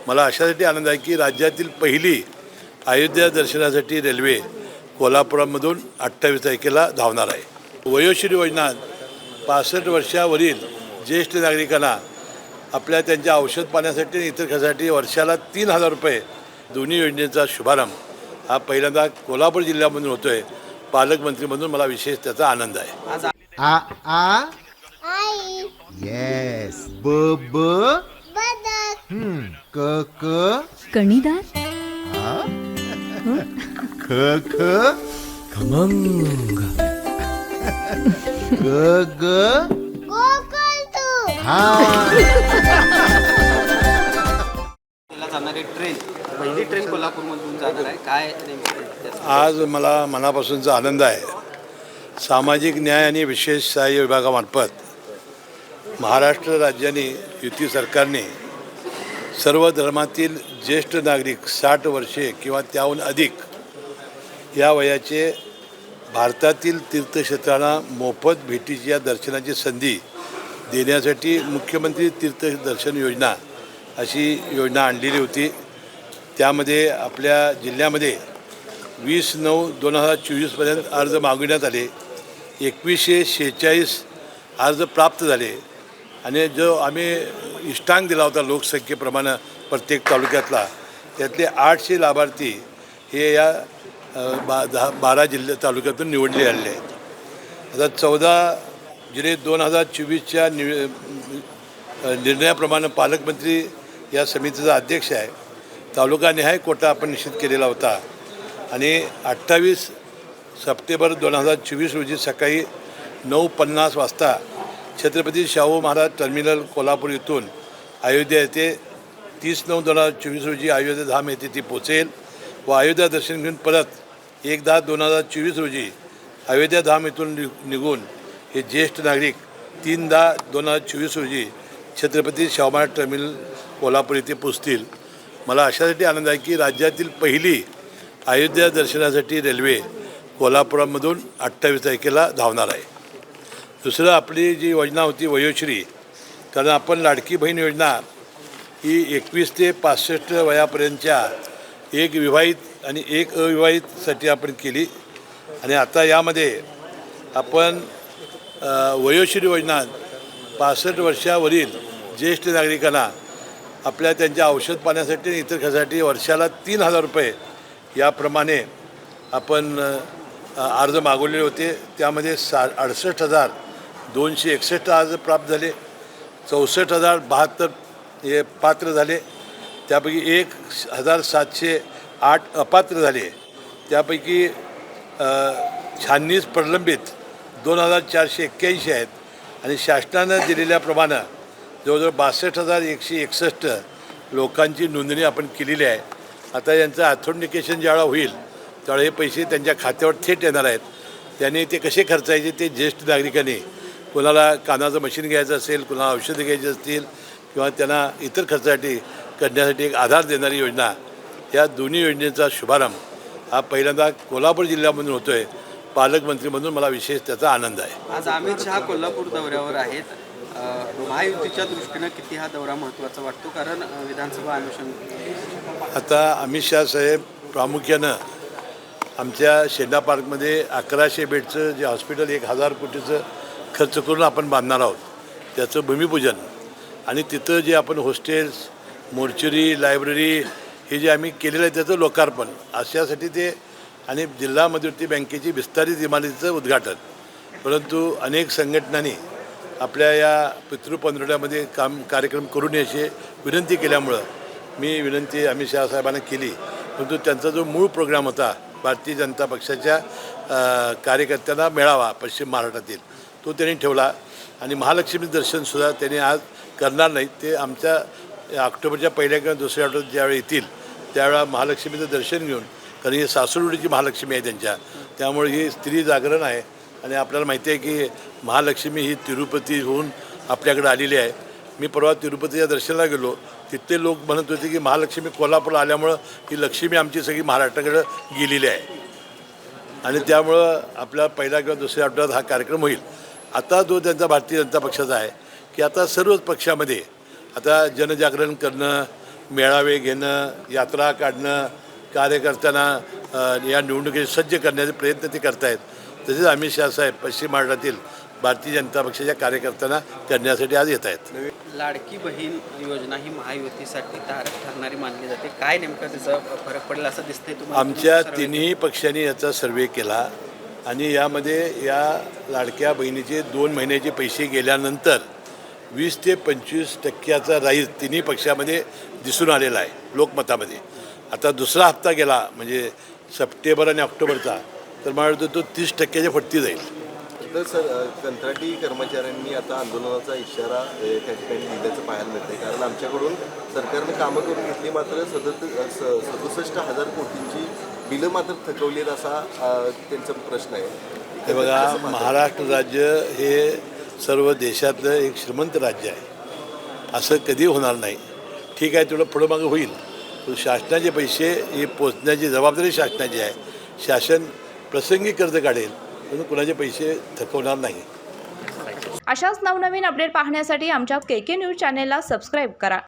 मला अशासाठी आनंद आहे की राज्यातील पहिली अयोध्या दर्शनासाठी रेल्वे कोल्हापुरामधून 28 तारखेला धावणार आहे। वयोश्री योजना 65 वर्षावरील ज्येष्ठ नागरिकांना आपल्या त्यांच्या औषध पाण्यासाठी आणि इतर खर्चासाठी वर्षाला 3,000 रुपये दोन्ही योजनेचा शुभारंभ हा पहिल्यांदा कोल्हापूर जिल्ह्यामधून होतो आहे। पालकमंत्री म्हणून मला विशेष त्याचा आनंद आहे। आ आ आई येस ब ब बदक क क कणीदार ख ख खमंग ग ग गोकुळ जाणारी ट्रेन पहिली ट्रेन कोल्हापूरमधून जाणार आहे। काय नेमकं आज मला मनापासूनचा आनंद आहे। सामाजिक न्याय आणि विशेष सहाय्य विभागामार्फत महाराष्ट्र राज्याने युती सरकारने सर्व धर्मातील ज्येष्ठ नागरिक 60 वर्षे किंवा त्याहून अधिक या वयाचे भारतातील तीर्थक्षेत्रांना मोफत भेटीची या दर्शनाची संधी देण्यासाठी मुख्यमंत्री तीर्थदर्शन योजना अशी योजना आणलेली होती। त्यामध्ये आपल्या जिल्ह्यामध्ये 20/9/2024 पर्यंत अर्ज मागविण्यात आले। 2146 अर्ज प्राप्त झाले आणि जो आम्ही इष्टांक दिला होता लोकसंख्येप्रमाणे प्रत्येक तालुक्यातला, त्यातले 800 लाभार्थी हे या 12 जिल्हा तालुक्यातून निवडले आलेले आहेत। आता 14 जुलै 2024च्या निर्णयाप्रमाणे पालकमंत्री या समितीचा अध्यक्ष आहे। तालुकानिहाय कोटा आपण निश्चित केलेला होता आणि 28 सप्टेंबर 2024 रोजी सकाळी 9:50 वाजता छत्रपती शाहू महाराज टर्मिनल कोल्हापूर येथून अयोध्या येथे 30/9/2024 रोजी अयोध्या धाम येथे ती पोचेल व अयोध्या दर्शन घेऊन परत 1/10/2024 रोजी अयोध्या धाम येथून निघून हे ज्येष्ठ नागरिक 3/10/2024 रोजी छत्रपती शाहू महाराज टर्मिनल कोल्हापूर येथे पोचतील। मला अशासाठी आनंद आहे की राज्यातील पहिली अयोध्या दर्शनासाठी रेल्वे कोल्हापुरामधून 28 तारखेला धावणार आहे। दुसरं आपली जी योजना होती वयोश्री, कारण आपण लाडकी बहीण योजना ही 21 ते 65 वयापर्यंतच्या एक विवाहित आणि एक अविवाहितसाठी आपण केली आणि आता यामध्ये आपण वयोश्री योजना 65 वर्षावरील ज्येष्ठ नागरिकांना आपल्या त्यांच्या औषध पाण्यासाठी आणि इतर खर्चासाठी वर्षाला 3,000 रुपये याप्रमाणे आपण अर्ज मागवलेले होते। त्यामध्ये 68,261 अर्ज प्राप्त झाले, 64,072 हे पात्र झाले, त्यापैकी 1,708 अपात्र झाले, त्यापैकी 96 प्रलंबित 2,481 आहेत आणि शासनानं दिलेल्याप्रमाणे जवळजवळ 62,161 लोकांची नोंदणी आपण केलेली आहे। आता यांचं ऑथेंटिकेशन ज्यावेळेला होईल त्यावेळेला हे पैसे त्यांच्या खात्यावर थेट येणार आहेत। त्यांनी ते कसे खर्चायचे ते ज्येष्ठ नागरिकांनी, कोणाला कानाचं मशीन घ्यायचं असेल, कोणाला औषधं घ्यायची असतील किंवा त्यांना इतर खर्चासाठी करण्यासाठी एक आधार देणारी योजना, या दोन्ही योजनेचा शुभारंभ हा पहिल्यांदा कोल्हापूर जिल्ह्यामधून होतो आहे। पालकमंत्री म्हणून मला विशेष त्याचा आनंद आहे। आज अमित शहा कोल्हापूर दौऱ्यावर आहेत। महायुतीच्या दृष्टीनं किती हा दौरा महत्त्वाचा वाटतो, कारण विधानसभा अनुषंगाने आता अमित शहा साहेब प्रामुख्यानं आमच्या शेंडा पार्कमध्ये 1100 बेडचं जे हॉस्पिटल 1,000 कोटीचं खर्च करून आपण बांधणार आहोत त्याचं भूमिपूजन आणि तिथं जे आपण हॉस्टेल्स, मोर्चरी, लायब्ररी हे जे आम्ही केलेलं आहे त्याचं लोकार्पण अशासाठी ते आणि जिल्हा मध्यवर्ती बँकेची विस्तारित इमारतीचं उद्घाटन। परंतु अनेक संघटनांनी आपल्या या पितृपंधरवड्यामध्ये कार्यक्रम करू नये विनंती केल्यामुळं मी विनंती अमित शहा साहेबांना केली, परंतु त्यांचा जो मूळ प्रोग्राम होता भारतीय जनता पक्षाच्या कार्यकर्त्यांना मेळावा पश्चिम महाराष्ट्रातील तो त्यांनी ठेवला आणि महालक्ष्मी दर्शनसुद्धा त्यांनी आज करणार नाहीत। ते आमच्या ऑक्टोबरच्या पहिल्या किंवा दुसऱ्या आठवड्यात ज्यावेळी येतील त्यावेळेला महालक्ष्मीचं दर्शन घेऊन, कारण ही सासूरवाडीची महालक्ष्मी आहे त्यांच्या, त्यामुळे ही स्त्री जागरण आहे आणि आपल्याला माहिती आहे की महालक्ष्मी ही तिरुपतीहून आपल्याकडे आलेली आहे। मी परवा तिरुपतीच्या दर्शनाला गेलो, तिथले लोक म्हणत होते की महालक्ष्मी कोल्हापूरला आल्यामुळं ही लक्ष्मी आमची सगळी महाराष्ट्राकडे गेलेली आहे आणि त्यामुळं आपल्या पहिल्या किंवा दुसऱ्या आठवड्यात हा कार्यक्रम होईल। आता जो त्यांचा भारतीय जनता पक्षाचा आहे की आता सर्वच पक्षामध्ये आता जनजागरण करणं, मेळावे घेणं, यात्रा काढणं, कार्यकर्त्यांना या निवडणुकीत सज्ज करण्याचे प्रयत्न ते करतायत. तसेच अमित शहा साहेब पश्चिम महाराष्ट्रातील भारतीय जनता पक्षाच्या कार्यकर्त्यांना करण्यासाठी आज येत आहेत. लाडकी बहीण योजना ही महायुतीसाठी तारक ठरणारी मानली जाते. काय नेमकं त्याचा फरक पडेल असं दिसतंय तुम्हाला? आमच्या तिन्ही पक्षांनी याचा सर्वे केला आणि यामध्ये या लाडक्या बहिणीचे 2 महिन्याचे पैसे गेल्यानंतर 20 ते 25% राईज तिन्ही पक्षामध्ये दिसून आलेला आहे लोकमतामध्ये. आता दुसरा हप्ता गेला म्हणजे सप्टेंबर आणि ऑक्टोबरचा, तर मला वाटतं तो 30%च्या फटती जाईल. तर सर, कंत्राटी कर्मचाऱ्यांनी आता आंदोलनाचा इशारा त्या ठिकाणी दिल्याचं पाहायला मिळते. कारण आमच्याकडून सरकारनं कामं करून घेतली, मात्र 67,000 कोटींची बिलं मात्र थकवलीत असा त्यांचा प्रश्न आहे. हे बघा, महाराष्ट्र राज्य हे सर्व देशातलं एक श्रीमंत राज्य आहे. असं कधी होणार नाही. ठीक आहे, थोडं पुढं मागं होईल, पण शासनाचे पैसे हे पोचण्याची जबाबदारी शासनाची आहे. शासन प्रसंगी कर्ज काढेल, पण कुणाचे पैसे थकवणार नाही. अशाच नवनवीन अपडेट पाहण्यासाठी आमच्या KK न्यूज चॅनेलला सबस्क्राईब करा.